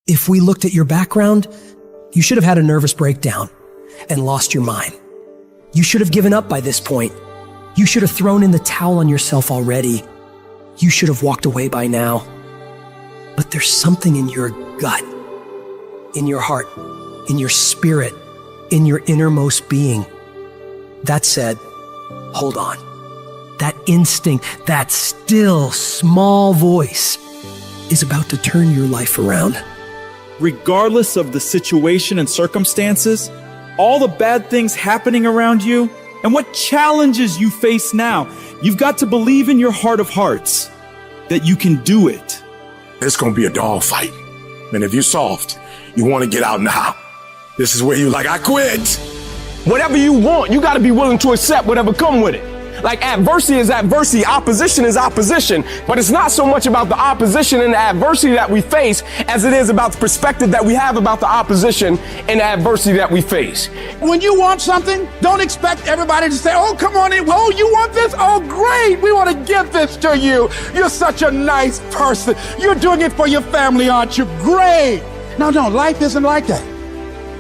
If we looked at your background, you should have had a nervous breakdown and lost your mind. You should have given up by this point. You should have thrown in the towel on yourself already. You should have walked away by now. But there's something in your gut, in your heart, in your spirit, in your innermost being that said, hold on. That instinct, that still small voice is about to turn your life around. Regardless of the situation and circumstances, all the bad things happening around you, and what challenges you face now, you've got to believe in your heart of hearts that you can do it. It's going to be a dog fight. And if you're soft, you want to get out now. This is where you're like, I quit. Whatever you want, you got to be willing to accept whatever come with it. Like adversity is adversity, opposition is opposition, but it's not so much about the opposition and the adversity that we face as it is about the perspective that we have about the opposition and the adversity that we face. When you want something, don't expect everybody to say, oh, come on in. Oh, you want this? Oh, great. We want to give this to you. You're such a nice person. You're doing it for your family, aren't you? Great. No, life isn't like that.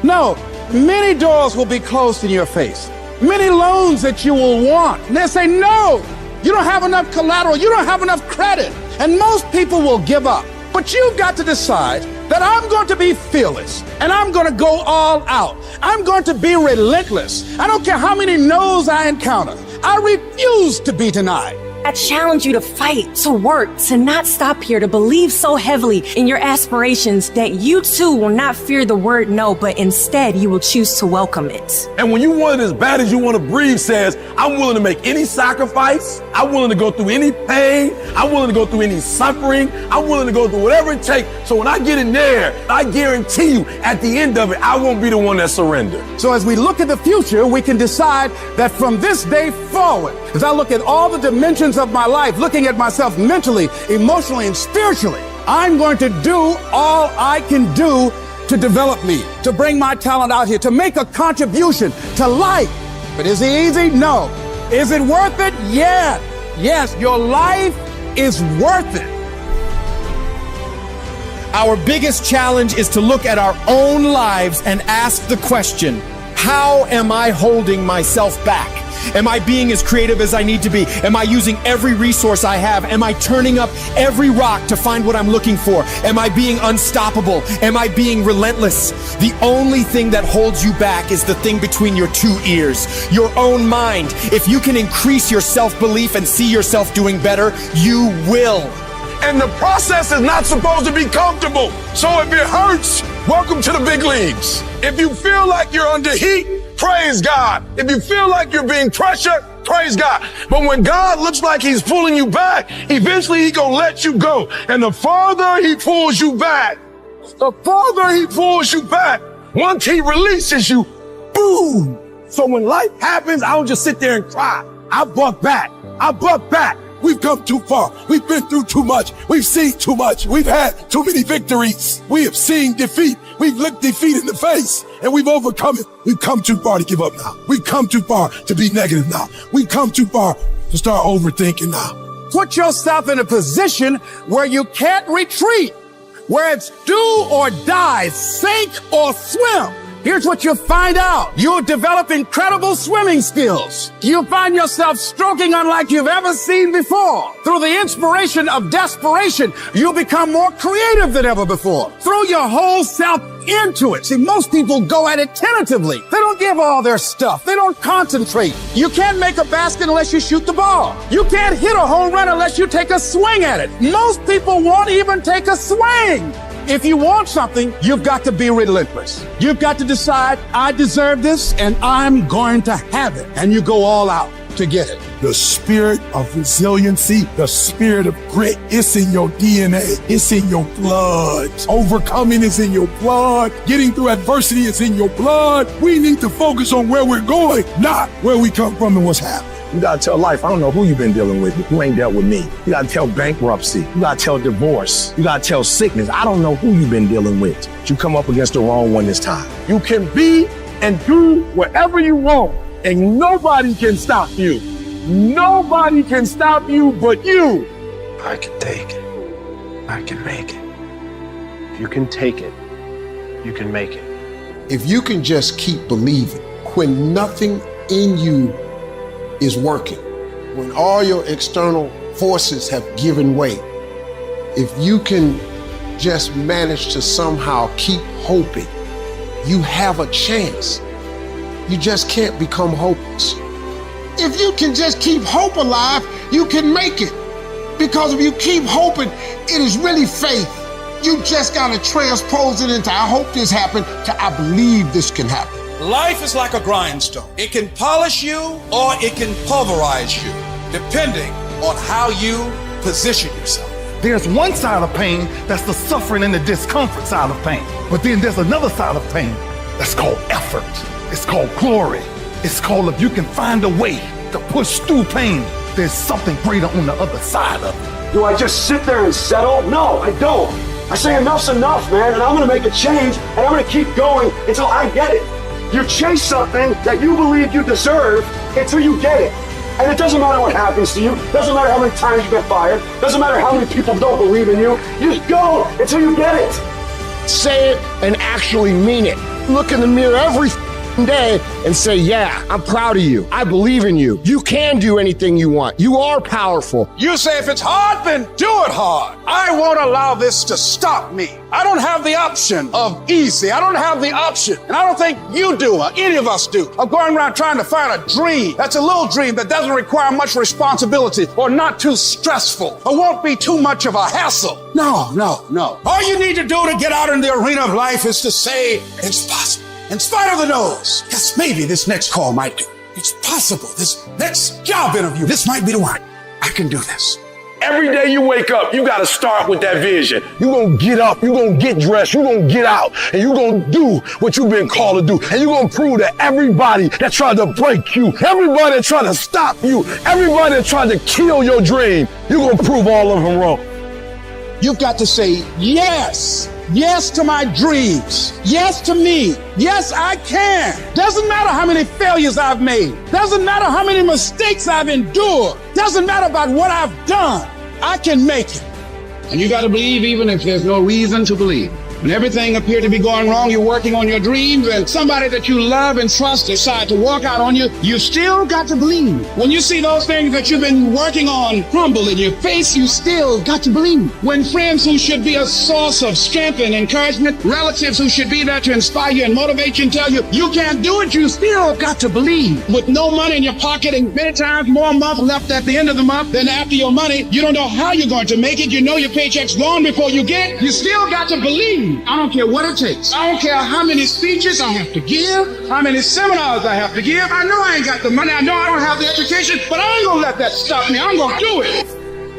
No, many doors will be closed in your face. Many loans that you will want. And they say, no, you don't have enough collateral. You don't have enough credit. And most people will give up. But you've got to decide that I'm going to be fearless and I'm going to go all out. I'm going to be relentless. I don't care how many no's I encounter. I refuse to be denied. I challenge you to fight, to work, to not stop here, to believe so heavily in your aspirations that you too will not fear the word no, but instead you will choose to welcome it. And when you want it as bad as you want to breathe says, I'm willing to make any sacrifice. I'm willing to go through any pain. I'm willing to go through any suffering. I'm willing to go through whatever it takes. So when I get in there, I guarantee you at the end of it, I won't be the one that surrenders. So as we look at the future, we can decide that from this day forward, as I look at all the dimensions of my life, looking at myself mentally, emotionally, and spiritually, I'm going to do all I can do to develop me, to bring my talent out here, to make a contribution to life. But is it easy? No. Is it worth it? Yeah. Yes, your life is worth it. Our biggest challenge is to look at our own lives and ask the question, how am I holding myself back? Am I being as creative as I need to be? Am I using every resource I have? Am I turning up every rock to find what I'm looking for? Am I being unstoppable? Am I being relentless? The only thing that holds you back is the thing between your two ears, your own mind. If you can increase your self-belief and see yourself doing better, you will. And the process is not supposed to be comfortable. So if it hurts, welcome to the big leagues. If you feel like you're under heat, praise God. If you feel like you're being pressured, praise God. But when God looks like he's pulling you back, eventually he gonna let you go. And the farther he pulls you back, once he releases you, boom. So when life happens, I don't just sit there and cry. I buck back. We've come too far. We've been through too much. We've seen too much. We've had too many victories. We have seen defeat. We've looked defeat in the face and we've overcome it. We've come too far to give up now. We've come too far to be negative now. We've come too far to start overthinking now. Put yourself in a position where you can't retreat, where it's do or die, sink or swim. Here's what you'll find out. You'll develop incredible swimming skills. You'll find yourself stroking unlike you've ever seen before. Through the inspiration of desperation, you'll become more creative than ever before. Throw your whole self into it. See, most people go at it tentatively. They don't give all their stuff. They don't concentrate. You can't make a basket unless you shoot the ball. You can't hit a home run unless you take a swing at it. Most people won't even take a swing. If you want something, you've got to be relentless. You've got to decide, I deserve this and I'm going to have it. And you go all out to get it. The spirit of resiliency, the spirit of grit, it's in your DNA. It's in your blood. Overcoming is in your blood. Getting through adversity is in your blood. We need to focus on where we're going, not where we come from and what's happening. You gotta tell life, I don't know who you've been dealing with, but you ain't dealt with me. You gotta tell bankruptcy. You gotta tell divorce. You gotta tell sickness. I don't know who you've been dealing with, but you come up against the wrong one this time. You can be and do whatever you want, and nobody can stop you. Nobody can stop you but you. I can take it. I can make it. If you can take it, you can make it. If you can just keep believing when nothing in you is working, when all your external forces have given way, if you can just manage to somehow keep hoping, you have a chance. You just can't become hopeless. If you can just keep hope alive, you can make it. Because if you keep hoping, it is really faith. You just gotta transpose it into I hope this happened to I believe this can happen. Life is like a grindstone. It can polish you or it can pulverize you, depending on how you position yourself. There's one side of pain that's the suffering and the discomfort side of pain. But then there's another side of pain that's called effort. It's called glory. It's called if you can find a way to push through pain, there's something greater on the other side of it. Do I just sit there and settle? No, I don't. I say enough's enough, man, and I'm gonna make a change, and I'm gonna keep going until I get it. You chase something that you believe you deserve until you get it. And it doesn't matter what happens to you, doesn't matter how many times you get fired, doesn't matter how many people don't believe in you, you just go until you get it. Say it and actually mean it. Look in the mirror every day and say, yeah, I'm proud of you. I believe in you. You can do anything you want. You are powerful. You say if it's hard, then do it hard. I won't allow this to stop me. I don't have the option of easy. I don't have the option, and I don't think you do, or any of us do, of going around trying to find a dream that's a little dream that doesn't require much responsibility or not too stressful or won't be too much of a hassle. No. All you need to do to get out in the arena of life is to say, it's possible. In spite of the no's, yes, maybe this next call might do. It's possible. This next job interview, this might be the one. I can do this. Every day you wake up, you got to start with that vision. You're going to get up, you're going to get dressed, you're going to get out, and you're going to do what you've been called to do. And you're going to prove to everybody that tried to break you, everybody that tried to stop you, everybody that tried to kill your dream, you're going to prove all of them wrong. You've got to say yes. Yes to my dreams. Yes to me. Yes, I can. Doesn't matter how many failures I've made. Doesn't matter how many mistakes I've endured. Doesn't matter about what I've done. I can make it. And you got to believe even if there's no reason to believe. When everything appeared to be going wrong, you're working on your dreams, and somebody that you love and trust decide to walk out on you, you still got to believe. When you see those things that you've been working on crumble in your face, you still got to believe. When friends who should be a source of strength and encouragement, relatives who should be there to inspire you and motivate you and tell you you can't do it, you still got to believe. With no money in your pocket and many times more month left at the end of the month than after your money, you don't know how you're going to make it. You know your paycheck's gone before you get it. You still got to believe. I don't care what it takes. I don't care how many speeches I have to give, how many seminars I have to give. I know I ain't got the money. I know I don't have the education, but I ain't gonna let that stop me. I'm gonna do it.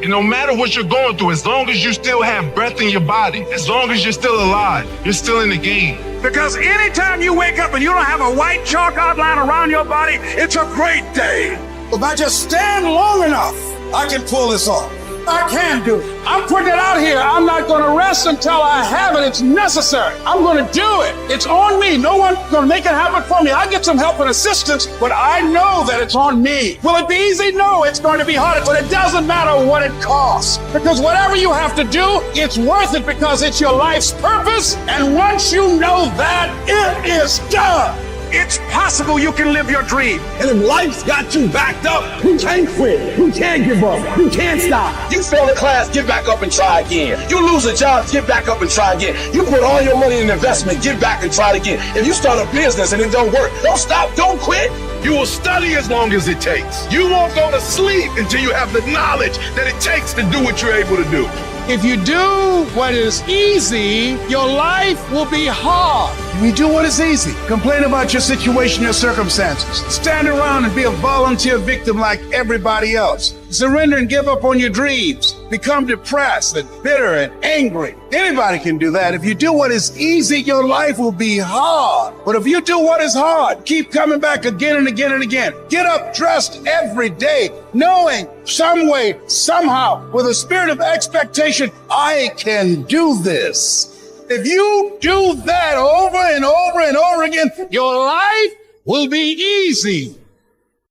And no matter what you're going through, as long as you still have breath in your body, as long as you're still alive, you're still in the game. Because anytime you wake up and you don't have a white chalk outline around your body, it's a great day. If I just stand long enough, I can pull this off. I can do it. I'm putting it out here. I'm not going to rest until I have it. It's necessary. I'm going to do it. It's on me. No one's going to make it happen for me. I get some help and assistance, but I know that it's on me. Will it be easy? No, it's going to be hard, but it doesn't matter what it costs. Because whatever you have to do, it's worth it because it's your life's purpose. And once you know that, it is done. It's possible you can live your dream. And if life's got you backed up, you can't quit, you can't give up, you can't stop. You fail a class, get back up and try again. You lose a job, get back up and try again. You put all your money in investment, get back and try it again. If you start a business and it don't work, don't stop, don't quit. You will study as long as it takes. You won't go to sleep until you have the knowledge that it takes to do what you're able to do. If you do what is easy, your life will be hard. If you do what is easy, complain about your situation, your circumstances. Stand around and be a volunteer victim like everybody else. Surrender and give up on your dreams. Become depressed and bitter and angry. Anybody can do that. If you do what is easy, your life will be hard. But if you do what is hard, keep coming back again and again and again. Get up dressed every day, knowing some way, somehow, with a spirit of expectation, I can do this. If you do that over and over and over again, your life will be easy.